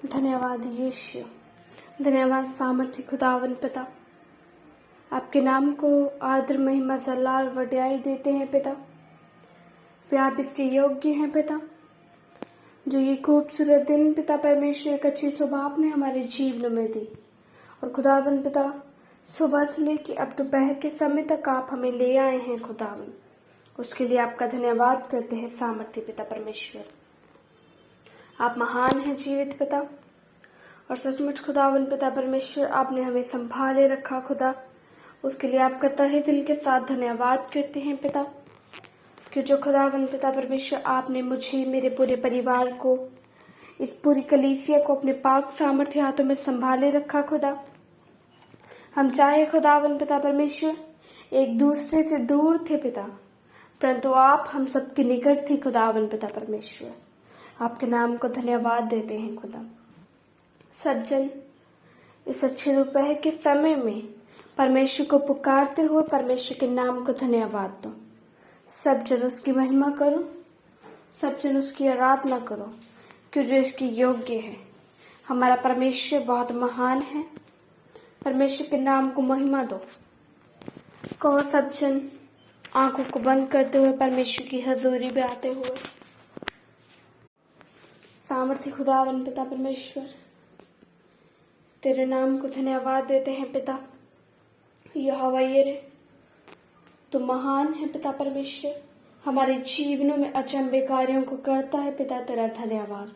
धन्यवाद यीशु, धन्यवाद सामर्थ्य खुदावन पिता। आपके नाम को आदर महिमा जलाल वड्याई देते हैं पिता। वे आप इसके योग्य हैं पिता। जो ये खूबसूरत दिन पिता परमेश्वर एक अच्छी सुबह आपने हमारे जीवन में दी, और खुदावन पिता सुबह से लेके अब दोपहर के समय तक आप हमें ले आए हैं खुदावन, उसके लिए आपका धन्यवाद करते हैं सामर्थ्य पिता परमेश्वर। आप महान हैं जीवित पिता, और सचमुच खुदावन पिता परमेश्वर आपने हमें संभाले रखा खुदा, उसके लिए आपका तहे दिल के साथ धन्यवाद करते हैं पिता। कि जो खुदावन पिता परमेश्वर आपने मुझे, मेरे पूरे परिवार को, इस पूरी कलीसिया को अपने पाक सामर्थ्य हाथों में संभाले रखा खुदा। हम चाहे खुदावन पिता परमेश्वर एक दूसरे से दूर थे पिता, परंतु आप हम सबके निकट थी खुदावन पिता परमेश्वर। आपके नाम को धन्यवाद देते हैं खुदा। सज्जन इस अच्छे दोपहर के समय में परमेश्वर को पुकारते हुए परमेश्वर के नाम को धन्यवाद दो। सब जन उसकी महिमा करो, सब जन उसकी आराधना करो, क्यों जो इसकी योग्य है। हमारा परमेश्वर बहुत महान है। परमेश्वर के नाम को महिमा दो। कहो सब जन आंखों को बंद करते हुए परमेश्वर की हजूरी में आते हुए। सामर्थ्य खुदावन पिता परमेश्वर, तेरे नाम को धन्यवाद देते हैं पिता। यहोवा यिरे, तू महान है पिता परमेश्वर, हमारे जीवनों में अचंभे कार्यों को करता है पिता, तेरा धन्यवाद।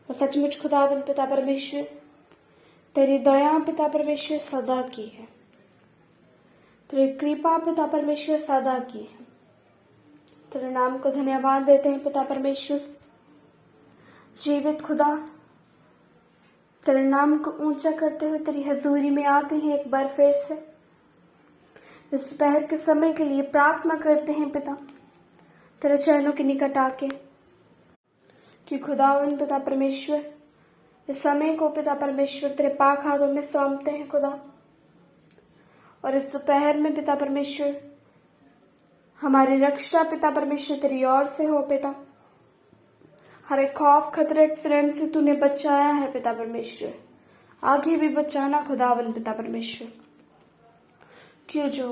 और सचमुच खुदावन पिता परमेश्वर, तेरी दया पिता परमेश्वर सदा की है, तेरी कृपा पिता परमेश्वर सदा की है। तेरे नाम को धन्यवाद देते हैं पिता परमेश्वर। जीवित खुदा, तेरे नाम को ऊंचा करते हुए तेरी हजूरी में आते हैं एक बार फिर से। इस दोपहर के समय के लिए प्रार्थना करते हैं पिता, तेरे चरणों के निकट आके, कि खुदावन पिता परमेश्वर इस समय को पिता परमेश्वर तेरे पाक हाथों में सौंपते हैं खुदा। और इस दोपहर में पिता परमेश्वर हमारी रक्षा पिता परमेश्वर तेरी ओर से हो पिता। हर एक खौफ खतरे एक्सीडेंट से तूने बचाया है पिता परमेश्वर, आगे भी बचाना खुदावन पिता परमेश्वर। क्यों जो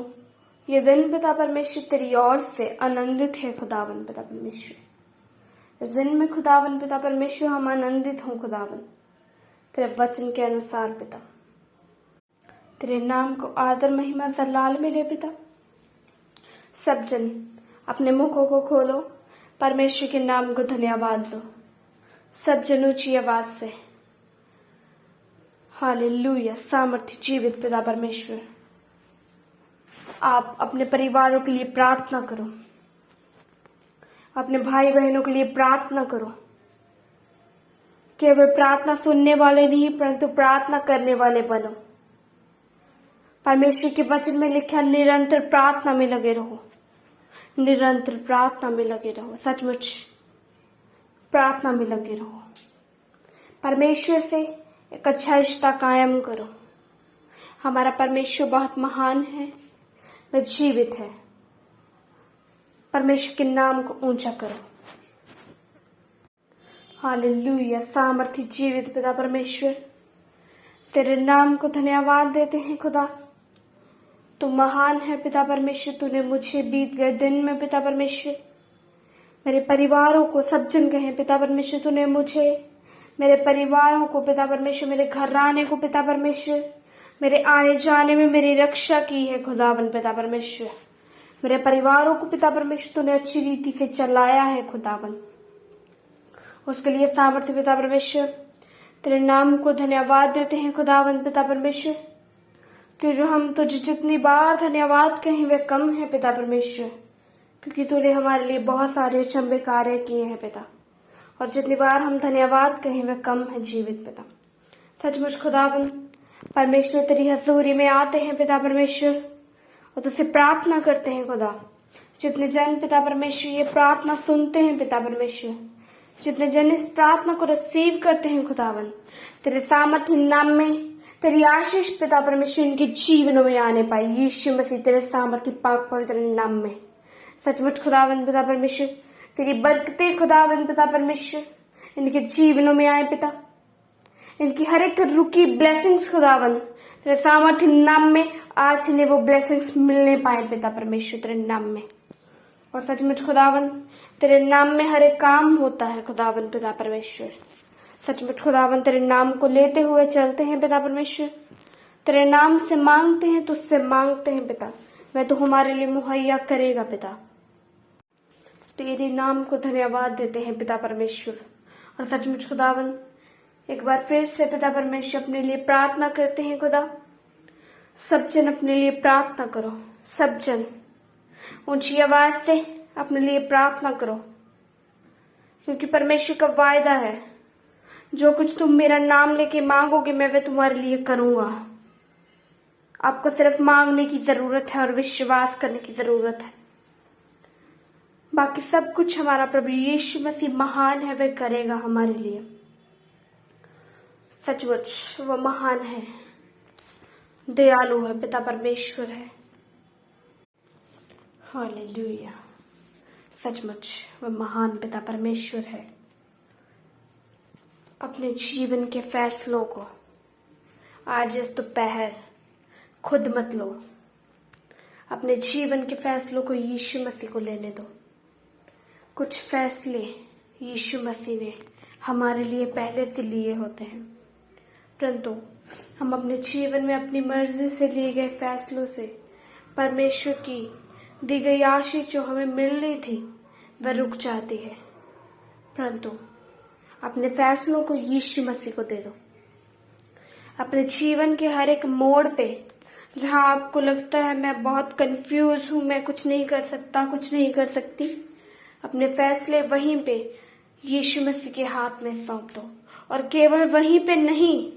ये दिन पिता परमेश्वर तेरी ओर से आनंदित है खुदावन पिता परमेश्वर। इस दिन में खुदावन पिता परमेश्वर हम आनंदित हों खुदावन, तेरे वचन के अनुसार पिता। तेरे नाम को आदर महिमा जलाल मिले पिता। सब जन अपने मुखों को खोलो, परमेश्वर के नाम को धन्यवाद दो। सब जन ऊंची आवाज से हालेलुया। सामर्थ्य जीवित पिता परमेश्वर, आप अपने परिवारों के लिए प्रार्थना करो, अपने भाई बहनों के लिए प्रार्थना करो। केवल प्रार्थना सुनने वाले नहीं, परंतु प्रार्थना करने वाले बनो। परमेश्वर के वचन में लिखा, निरंतर प्रार्थना में लगे रहो, निरंतर प्रार्थना में लगे रहो। सचमुच प्रार्थना में लगे रहो। परमेश्वर से एक अच्छा रिश्ता कायम करो। हमारा परमेश्वर बहुत महान है, वह जीवित है। परमेश्वर के नाम को ऊंचा करो। हालेलुया। सामर्थ्य जीवित पिता परमेश्वर, तेरे नाम को धन्यवाद देते हैं खुदा। तू महान है पिता परमेश्वर। तूने मुझे बीत गए दिन में पिता परमेश्वर, मेरे परिवारों को, सब जन कहें पिता परमेश्वर, तूने मुझे, मेरे परिवारों को पिता परमेश्वर, मेरे घर आने को पिता परमेश्वर, मेरे आने जाने में मेरी रक्षा की है खुदावन पिता परमेश्वर। मेरे परिवारों को पिता परमेश्वर तूने अच्छी रीति से चलाया है खुदावन, उसके लिए सामर्थ्य पिता परमेश्वर तेरे नाम को धन्यवाद देते हैं खुदावन पिता परमेश्वर। कि जो हम तुझे जितनी बार धन्यवाद कहें वे कम है पिता परमेश्वर, क्योंकि तूने हमारे लिए बहुत सारे अचंभे कार्य किए हैं पिता, और जितनी बार हम धन्यवाद कहें वे कम है जीवित पिता। सचमुच खुदावन परमेश्वर तेरी हजूरी में आते हैं पिता परमेश्वर, और तुझसे प्रार्थना करते हैं खुदा। जितने जन पिता परमेश्वर ये प्रार्थना सुनते हैं पिता परमेश्वर, जितने जन इस प्रार्थना को रिसीव करते हैं खुदावन, तेरे सामर्थ्य नाम में तेरी आशीष पिता परमेश्वर इनके जीवनों में आने पाए। यीशु मसीह तेरे सामर्थ्य पाक पवित्र नाम में सचमुच खुदावन पिता परमेश्वर तेरी बरकतें खुदावन पिता परमेश्वर इनके जीवनों में आए पिता। इनकी हर एक रुकी ब्लेसिंग्स खुदावन तेरे सामर्थ्य नाम में आज इन्हें वो ब्लेसिंग्स मिलने पाए पिता परमेश्वर तेरे नाम में। और सचमुच खुदावन तेरे नाम में हर एक काम होता है खुदावन पिता परमेश्वर। सचमुच खुदावन तेरे नाम को लेते हुए चलते हैं पिता परमेश्वर। तेरे नाम से मांगते हैं, तुझसे मांगते हैं पिता, मैं तो हमारे लिए मुहैया करेगा पिता। तेरे नाम को धन्यवाद देते हैं पिता परमेश्वर। और सचमुच खुदावन एक बार फिर से पिता परमेश्वर अपने लिए प्रार्थना करते हैं खुदा। सब जन अपने लिए प्रार्थना करो, सब जन ऊंची आवाज से अपने लिए प्रार्थना करो, क्योंकि परमेश्वर का वायदा है जो कुछ तुम मेरा नाम लेके मांगोगे मैं वे तुम्हारे लिए करूंगा। आपको सिर्फ मांगने की जरूरत है और विश्वास करने की जरूरत है। बाकी सब कुछ हमारा प्रभु यीशु मसीह महान है, वह करेगा हमारे लिए। सचमुच वह महान है, दयालु है, पिता परमेश्वर है। हालेलुया। सचमुच वह महान पिता परमेश्वर है। अपने जीवन के फैसलों को आज इस दोपहर खुद मत लो। अपने जीवन के फैसलों को यीशु मसीह को लेने दो। कुछ फैसले यीशु मसीह ने हमारे लिए पहले से लिए होते हैं, परंतु हम अपने जीवन में अपनी मर्जी से लिए गए फैसलों से परमेश्वर की दी गई आशीष जो हमें मिलनी थी वह रुक जाती है। परंतु अपने फैसलों को यीशु मसीह को दे दो। अपने जीवन के हर एक मोड़ पे जहां आपको लगता है मैं बहुत कंफ्यूज हूं, मैं कुछ नहीं कर सकता, कुछ नहीं कर सकती, अपने फैसले वहीं पे यीशु मसीह के हाथ में सौंप दो। और केवल वहीं पे नहीं,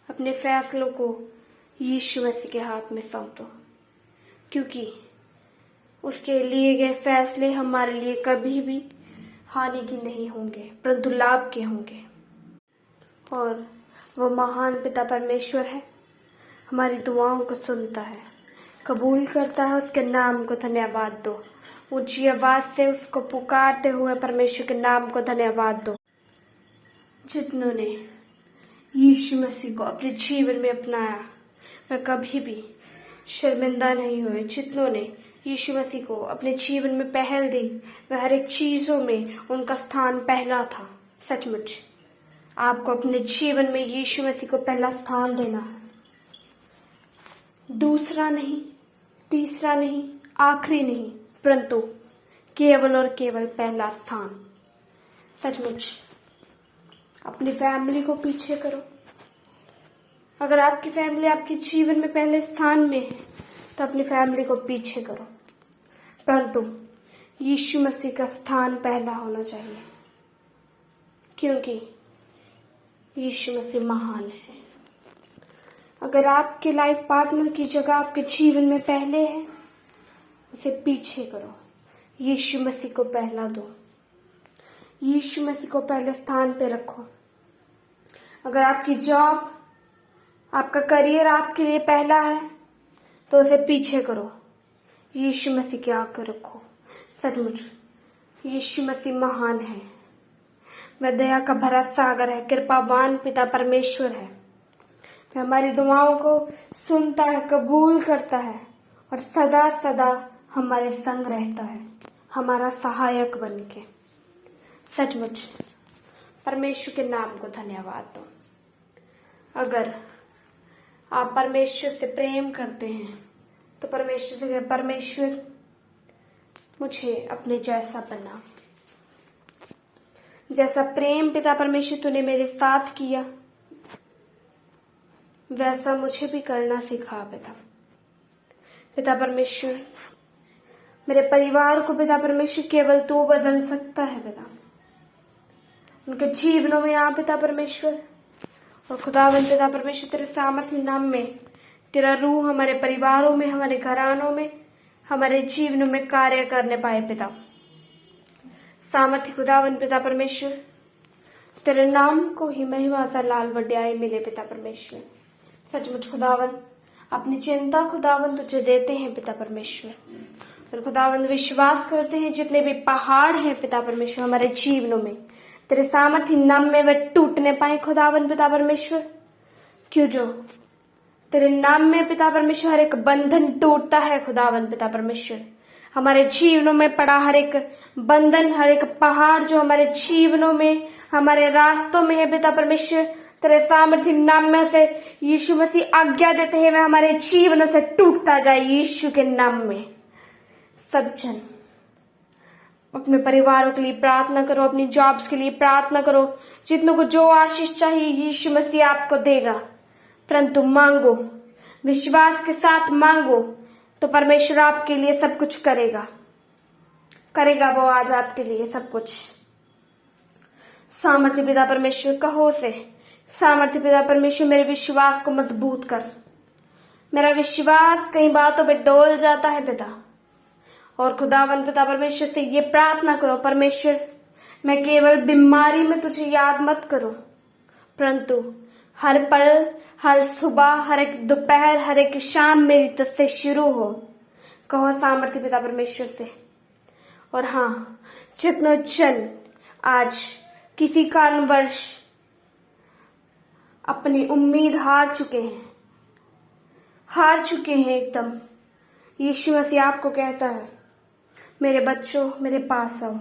अपने फैसलों को यीशु मसीह के हाथ में सौंप दो, क्योंकि उसके लिए गए फैसले हमारे लिए कभी भी हानि के नहीं होंगे परंतु लाभ के होंगे। और वो महान पिता परमेश्वर है, हमारी दुआओं को सुनता है, कबूल करता है। उसके नाम को धन्यवाद दो। ऊंची आवाज से उसको पुकारते हुए परमेश्वर के नाम को धन्यवाद दो। जितनों ने यीशु मसीह को अपने जीवन में अपनाया वह कभी भी शर्मिंदा नहीं हुए। जितनों ने यीशु मसीह को अपने जीवन में पहल दी वह हर एक चीजों में उनका स्थान पहला था। सचमुच आपको अपने जीवन में यीशु मसीह को पहला स्थान देना है, दूसरा नहीं, तीसरा नहीं, आखिरी नहीं, परंतु केवल और केवल पहला स्थान। सचमुच अपनी फैमिली को पीछे करो। अगर आपकी फैमिली आपके जीवन में पहले स्थान में है तो अपनी फैमिली को पीछे करो, परंतु यीशु मसीह का स्थान पहला होना चाहिए, क्योंकि यीशु मसीह महान है। अगर आपके लाइफ पार्टनर की जगह आपके जीवन में पहले है, उसे पीछे करो, यीशु मसीह को पहला दो, यीशु मसीह को पहले स्थान पे रखो। अगर आपकी जॉब, आपका करियर आपके लिए पहला है तो उसे पीछे करो, यीशु मसीह के आगे रखो। सचमुच यीशु मसीह महान है, वह दया का भरा सागर है, कृपावान पिता परमेश्वर है। वह हमारी दुआओं को सुनता है, कबूल करता है और सदा सदा हमारे संग रहता है, हमारा सहायक बन के। सचमुच परमेश्वर के नाम को धन्यवाद दो। अगर आप परमेश्वर से प्रेम करते हैं तो परमेश्वर से कहें, परमेश्वर मुझे अपने जैसा बना। जैसा प्रेम पिता परमेश्वर तूने मेरे साथ किया वैसा मुझे भी करना सिखा पिता। पिता परमेश्वर मेरे परिवार को पिता परमेश्वर केवल तू बदल सकता है पिता। उनके जीवनों में आ पिता परमेश्वर, और खुदावंद पिता परमेश्वर तेरे सामर्थ्य नाम में तेरा रूह हमारे परिवारों में, हमारे घरानों में, हमारे जीवनों में कार्य करने पाए पिता। सामर्थ्य खुदावंद पिता परमेश्वर तेरे नाम को ही महिमा सा लाल वड्याई मिले पिता परमेश्वर। सचमुच खुदावंद अपनी चिंता खुदावंद तुझे देते हैं पिता परमेश्वर, और खुदावंद विश्वास करते हैं जितने भी पहाड़ हैं पिता परमेश्वर हमारे जीवनों में तेरे सामर्थ्य नाम में वे टूटने पाए खुदावन पिता परमेश्वर। क्यों जो तेरे नाम में पिता परमेश्वर हर एक बंधन टूटता है खुदावन पिता परमेश्वर। हमारे जीवनों में पड़ा हर एक बंधन, हर एक पहाड़ जो हमारे जीवनों में, हमारे रास्तों में है पिता परमेश्वर, तेरे सामर्थ्य नाम में से यीशु मसीह आज्ञा देते हैं वह हमारे जीवनों से टूटता जाए यीशु के नाम में। सब जन अपने परिवारों के लिए प्रार्थना करो, अपनी जॉब्स के लिए प्रार्थना करो। जितनों को जो आशीष चाहिए यीशु मसीह आपको देगा, परंतु मांगो, विश्वास के साथ मांगो तो परमेश्वर आपके लिए सब कुछ करेगा वो आज आपके लिए सब कुछ। सामर्थ्य पिता परमेश्वर कहो से, सामर्थ्य पिता परमेश्वर मेरे विश्वास को मजबूत कर। मेरा विश्वास कई बातों पे डोल जाता है पिता, और खुदावन पिता परमेश्वर से ये प्रार्थना करो, परमेश्वर मैं केवल बीमारी में तुझे याद मत करो, परंतु हर पल, हर सुबह, हर एक दोपहर, हर एक शाम मेरी तुझसे शुरू हो। कहो सामर्थ्य पिता परमेश्वर से। और हाँ, जितने जन आज किसी कारणवश अपनी उम्मीद हार चुके हैं एकदम, यीशु मसीह आपको कहता है मेरे बच्चों मेरे पास आओ।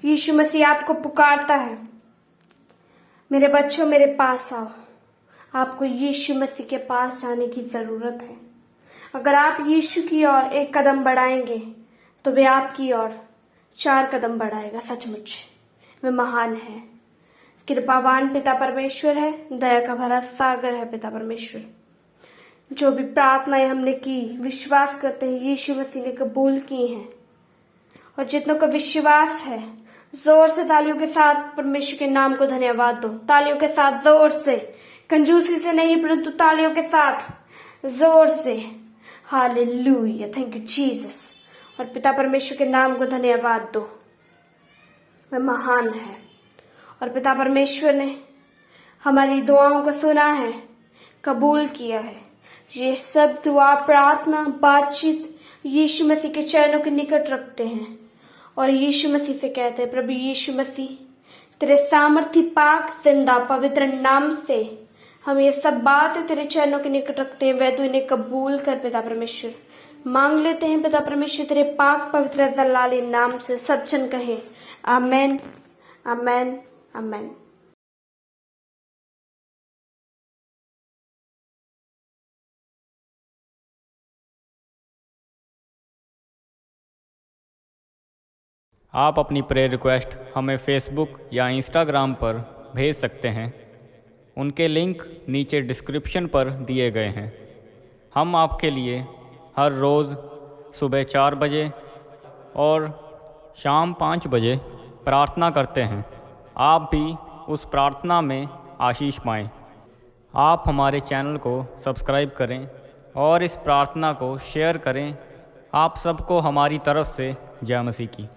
यीशु मसीह आपको पुकारता है मेरे बच्चों मेरे पास आओ। आपको यीशु मसीह के पास जाने की जरूरत है। अगर आप यीशु की ओर एक कदम बढ़ाएंगे तो वे आपकी ओर 4 कदम बढ़ाएगा। सचमुच वे महान है, कृपावान पिता परमेश्वर है, दया का भरा सागर है पिता परमेश्वर। जो भी प्रार्थनाएं हमने की, विश्वास करते हैं यीशु मसीह ने कबूल की हैं। और जितनों का विश्वास है जोर से तालियों के साथ परमेश्वर के नाम को धन्यवाद दो। तालियों के साथ जोर से, कंजूसी से नहीं परंतु तालियों के साथ जोर से। Hallelujah, thank you Jesus. और पिता परमेश्वर के नाम को धन्यवाद दो, वह महान है। और पिता परमेश्वर ने हमारी दुआओं को सुना है, कबूल किया है। ये सब दुआ, प्रार्थना, बातचीत यीशु मसीह के चरणों के निकट रखते हैं और यीशु मसीह से कहते हैं प्रभु यीशु मसीह तेरे सामर्थ्य पाक जिंदा पवित्र नाम से हम ये सब बातें तेरे चरणों के निकट रखते हैं। वह तू इन्हें कबूल कर पिता परमेश्वर। मांग लेते हैं पिता परमेश्वर तेरे पाक पवित्र जलाली नाम से। सब जन कहे आमेन, आमेन, आमेन। आप अपनी प्रेयर रिक्वेस्ट हमें फेसबुक या इंस्टाग्राम पर भेज सकते हैं। उनके लिंक नीचे डिस्क्रिप्शन पर दिए गए हैं। हम आपके लिए हर रोज़ सुबह 4 बजे और शाम 5 बजे प्रार्थना करते हैं। आप भी उस प्रार्थना में आशीष पाएं। आप हमारे चैनल को सब्सक्राइब करें और इस प्रार्थना को शेयर करें। आप सबको हमारी तरफ से जय मसीह की।